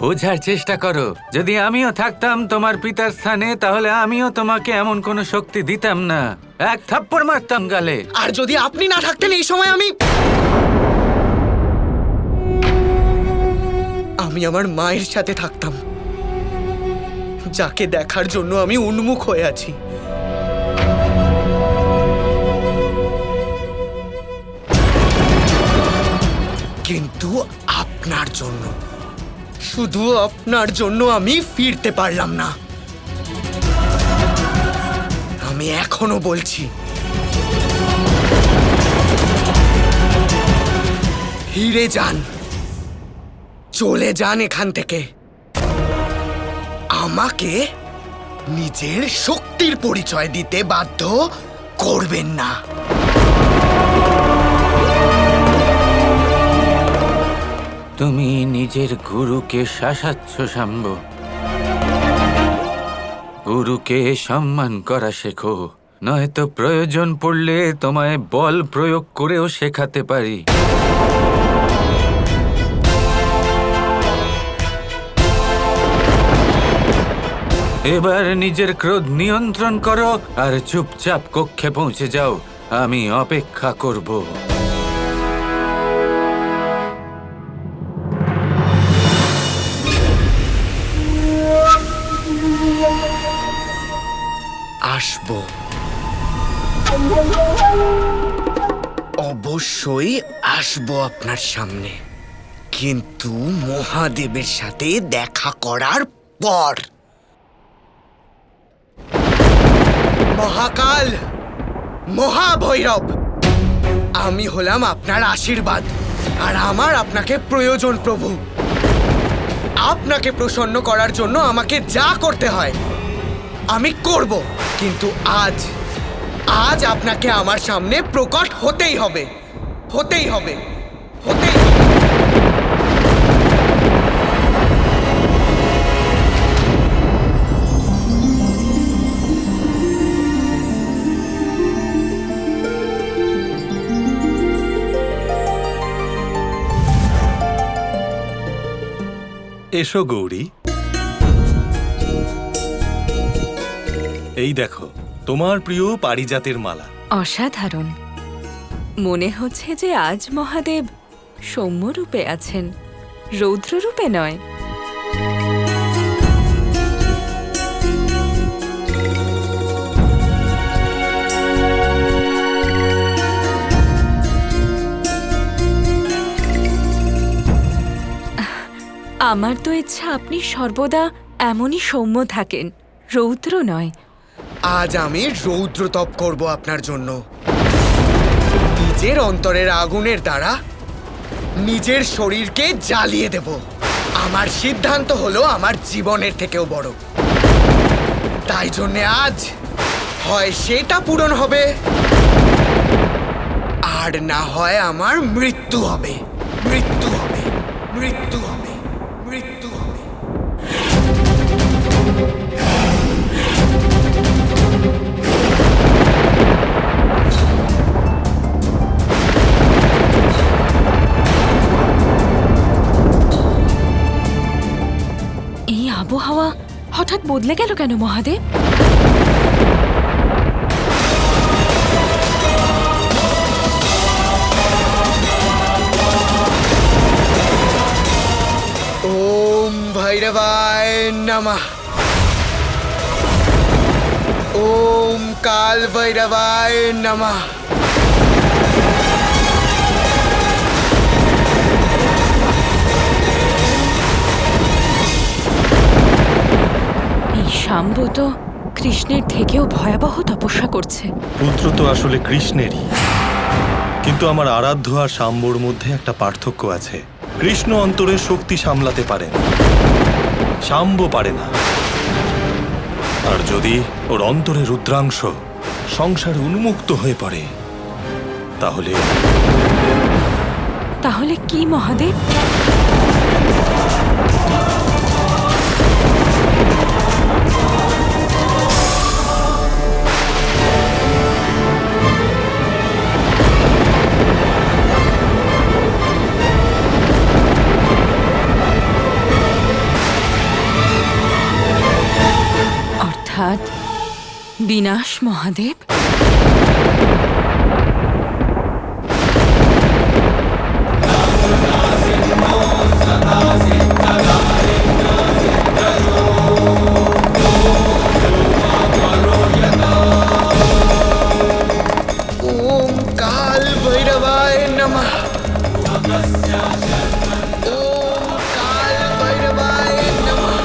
বোঝার চেষ্টা করো। যদি আমিও থাকতাম তোমার পিতার স্থানে, তাহলে আমিও তোমাকে এমন কোনো শক্তি দিতাম না, এক থাপ্পড় মারতাম গালে। আর যদি আপনি না থাকতেন এই সময় আমি আমার মায়ের সাথে থাকতাম, যাকে দেখার জন্য আমি উন্মুখ হয়ে আছি। কিন্তু আপনার জন্য, শুধু আপনার জন্য আমি ফিরতে পারলাম না। আমি এখনো বলছি, ফিরে যান, চলে যান এখান থেকে। আমাকে নিজের শক্তির পরিচয় দিতে বাধ্য করবেন না। তুমি নিজের গুরুকে শাসাচ্ছ শাম্ব। গুরুকে সম্মান করা শেখো, নয়তো প্রয়োজন পড়লে তোমায় বল প্রয়োগ করেও শেখাতে পারি। এবার নিজের ক্রোধ নিয়ন্ত্রণ করো আর চুপচাপ কক্ষে পৌঁছে যাও। আমি অপেক্ষা করব। আসবো, অবশ্যই আসবো আপনার সামনে, কিন্তু মহাদেবের সাথে দেখা করার পর। মহাকাল, মহাভৈরব, আমি হলাম আপনার আশীর্বাদ, আর আমার আপনাকে প্রয়োজন প্রভু। আপনাকে প্রসন্ন করার জন্য আমাকে যা করতে হয় আমি করব, কিন্তু আজ আপনাকে আমার সামনে প্রকট হতেই হবে, হতেই হবে, হতেই হবে। এসো গৌরী, এই দেখো তোমার প্রিয় পারিজাতের মালা। অসাধারণ। মনে হচ্ছে যে আজ মহাদেব সৌম্য রূপে আছেন, রৌদ্র রূপে নয়। আমার তো ইচ্ছা আপনি সর্বদা এমনই সৌম্য থাকেন, রৌদ্র নয়। আজ আমি রৌদ্র তপ করব আপনার জন্য। নিজের অন্তরের আগুনের দ্বারা নিজের শরীরকে জ্বালিয়ে দেব। আমার সিদ্ধান্ত হলো আমার জীবনের থেকেও বড়। তাই জন্যে আজ হয় সেটা পূরণ হবে, আর না হয় আমার মৃত্যু হবে, মৃত্যু হবে, মৃত্যু হবে, মৃত্যু হবে। এই আবহাওয়া হঠাৎ বদলে গেল কেন মহাদেব? ওম ভৈরবায় নমঃ। ওম কাল ভৈরবায় নমঃ। এই শাম্ব তো কৃষ্ণের থেকেও ভয়াবহ তপস্যা করছে। পুত্র তো আসলে কৃষ্ণেরই, কিন্তু আমার আরাধ্য আর শাম্বর মধ্যে একটা পার্থক্য আছে। কৃষ্ণ অন্তরের শক্তি সামলাতে পারেন, শাম্ব পারে না। আর যদি ওর অন্তরে রুদ্রাংশ সংসারে উন্মুক্ত হয়ে পড়ে, তাহলে তাহলে কি মহাদেব? অর্থাৎ বিনাশ, মহাদেব। ওম কাল ভৈরবায় নমঃ। ওম কাল ভৈরবায় নমঃ।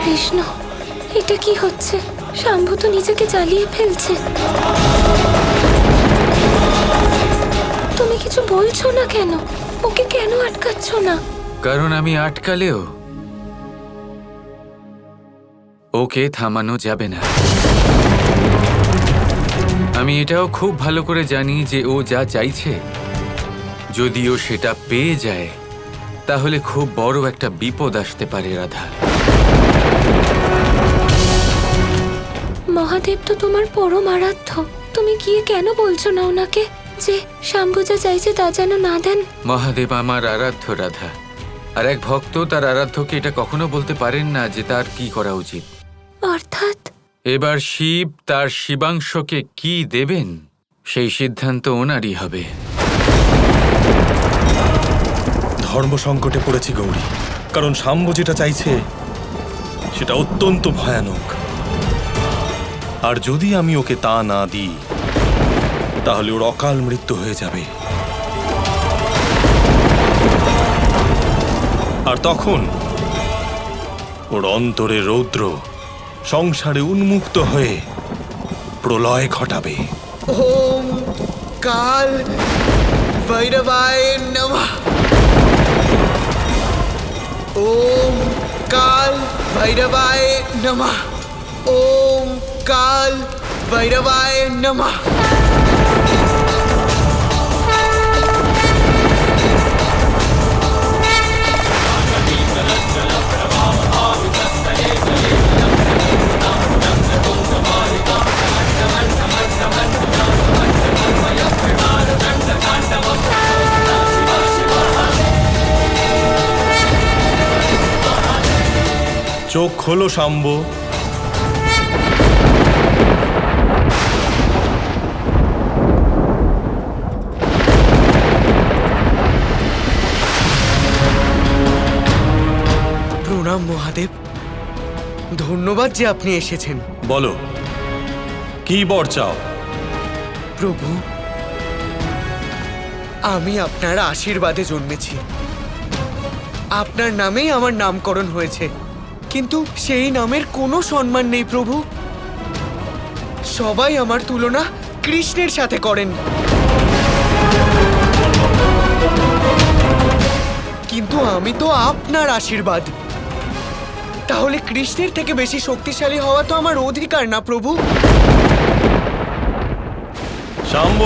কৃষ্ণ, এটা কি হচ্ছে? শাম্ভু তো নিজেকে জ্বালিয়ে ফেলছে। তুমি কিছু বলছো না কেন? ওকে কেন আটকাচ্ছ না? কারণ আমি আটকালেও ওকে থামানো যাবে না। আমি এটাও খুব ভালো করে জানি যে ও যা চাইছে, যদি ও সেটা পেয়ে যায় তাহলে খুব বড় একটা বিপদ আসতে পারে রাধা। মহাদেব তো তোমার পরম আরাধ্য। তুমি গিয়ে কেন বলছো না ওনাকে যে শাম্ভু যা চাইছে তা যেন না দেন? মহাদেব আমার আরাধ্য রাধা, আর এক ভক্ত তার আরাধ্যকে এটা কখনো বলতে পারেন না যে তার কি করা উচিত। অর্থাৎ এবার শিব তার শিবাংশকে কি দেবেন সেই সিদ্ধান্ত ওনারই হবে। ধর্ম সংকটে পড়েছি গৌরী, কারণ শাম্ব যেটা চাইছে সেটা অত্যন্ত ভয়ানক। আর যদি আমি ওকে তা না দিই তাহলে ওর অকাল মৃত্যু হয়ে যাবে। আর তখন ওর অন্তরে রৌদ্র সংসারে উন্মুক্ত হয়ে প্রলয় ঘটাবে। ওম কাল ভৈরবায় নমঃ। ওম কাল ভৈরবায় নমঃ। ওম কাল ভৈরবায় নমঃ। চোখ খোলো শাম্ব। প্রণাম মহাদেব, ধন্যবাদ যে আপনি এসেছেন। বলো, কি বর চাও? প্রভু, আমি আপনার আশীর্বাদে জন্মেছি, আপনার নামেই আমার নামকরণ হয়েছে, কিন্তু সেই নামের কোনো সম্মান নেই প্রভু। সবাই আমার তুলনা কৃষ্ণের সাথে করেন, কিন্তু আমি তো আপনার আশীর্বাদ। তাহলে কৃষ্ণের থেকে বেশি শক্তিশালী হওয়া তো আমার অধিকার না প্রভু। শাম্ব,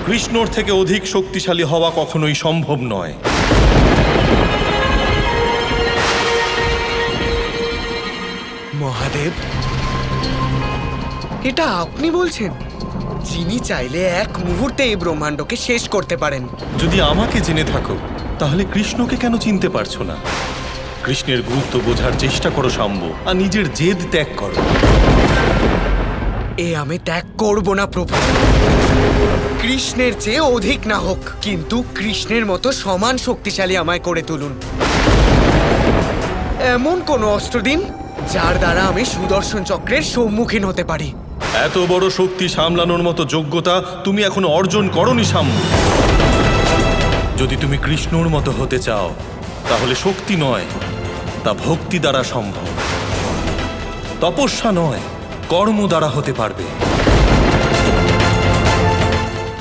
কৃষ্ণর থেকে অধিক শক্তিশালী হওয়া কখনোই সম্ভব নয়। মহাদেব, এটা আপনি বলছেন, যিনি চাইলে এক মুহূর্তে এই ব্রহ্মাণ্ডকে শেষ করতে পারেন। যদি আমাকে জেনে থাকো তাহলে কৃষ্ণকে কেন চিনতে পারছো না? কৃষ্ণের গুরুত্ব বোঝার চেষ্টা করো শাম্ব, আর নিজের জেদ ত্যাগ করো। এ আমি ত্যাগ করব না প্রভু। কৃষ্ণের চেয়ে অধিক না হোক, কিন্তু কৃষ্ণের মতো সমান শক্তিশালী আমায় করে তুলুন। এমন কোনো অস্ত্র দিন যার দ্বারা আমি সুদর্শন চক্রের সম্মুখীন হতে পারি। এত বড় শক্তি সামলানোর মতো যোগ্যতা তুমি এখনো অর্জন করনি শাম্ব। যদি তুমি কৃষ্ণর মতো হতে চাও তাহলে শক্তি নয়, তা ভক্তি দ্বারা সম্ভব। তপস্যা নয়, কর্ম দ্বারা হতে পারবে।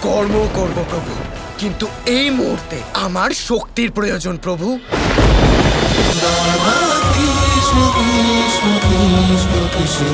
কর্ম করব প্রভু, কিন্তু এই মুহূর্তে আমার শক্তির প্রয়োজন প্রভু। Krishna Krishna Krishna Krishna